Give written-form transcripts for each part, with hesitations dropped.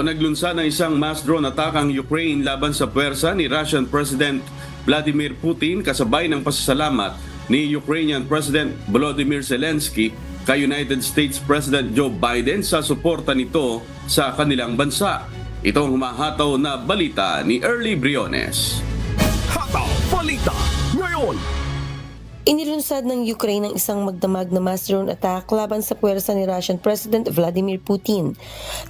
naglunsa ng isang mass drone attack ang Ukraine laban sa puwersa ni Russian President Vladimir Putin kasabay ng pasasalamat ni Ukrainian President Volodymyr Zelensky kay United States President Joe Biden sa suporta nito sa kanilang bansa. Ito ang humahataw na balita ni Early Briones. Hataw Balita ngayon. Inilunsad ng Ukraine ang isang magdamag na mass drone attack laban sa puwersa ni Russian President Vladimir Putin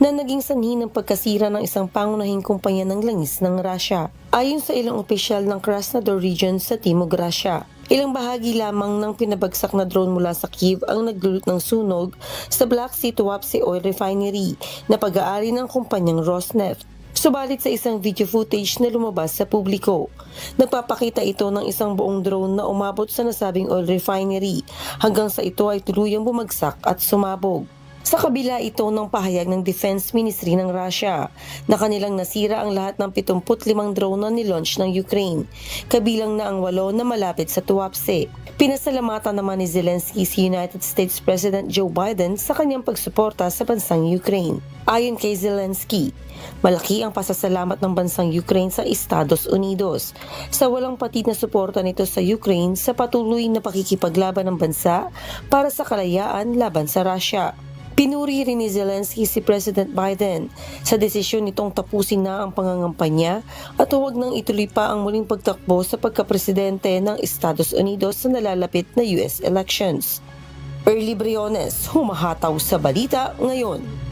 na naging sanhi ng pagkasira ng isang pangunahing kumpanya ng langis ng Russia. Ayon sa ilang opisyal ng Krasnodar region sa Timog Russia, ilang bahagi lamang ng pinabagsak na drone mula sa Kyiv ang nagdulot ng sunog sa Black Sea Tuapse Oil Refinery na pag-aari ng kumpanyang Rosneft. Subalit sa isang video footage na lumabas sa publiko, nagpapakita ito ng isang buong drone na umabot sa nasabing oil refinery hanggang sa ito ay tuluyang bumagsak at sumabog. Sa kabila ito ng pahayag ng Defense Ministry ng Russia na kanilang nasira ang lahat ng 75 drone na nilaunch ng Ukraine, kabilang na ang 8 na malapit sa Tuapse. Pinasalamatan naman ni Zelensky si United States President Joe Biden sa kanyang pagsuporta sa bansang Ukraine. Ayon kay Zelensky, malaki ang pasasalamat ng bansang Ukraine sa Estados Unidos sa walang patid na suporta nito sa Ukraine sa patuloy na pakikipaglaban ng bansa para sa kalayaan laban sa Russia. Pinuri rin ni Zelensky si President Biden sa desisyon nitong tapusin na ang pangangampanya at huwag nang ituloy pa ang muling pagtakbo sa pagkapresidente ng Estados Unidos sa nalalapit na US elections. Early Briones, humahataw sa balita ngayon.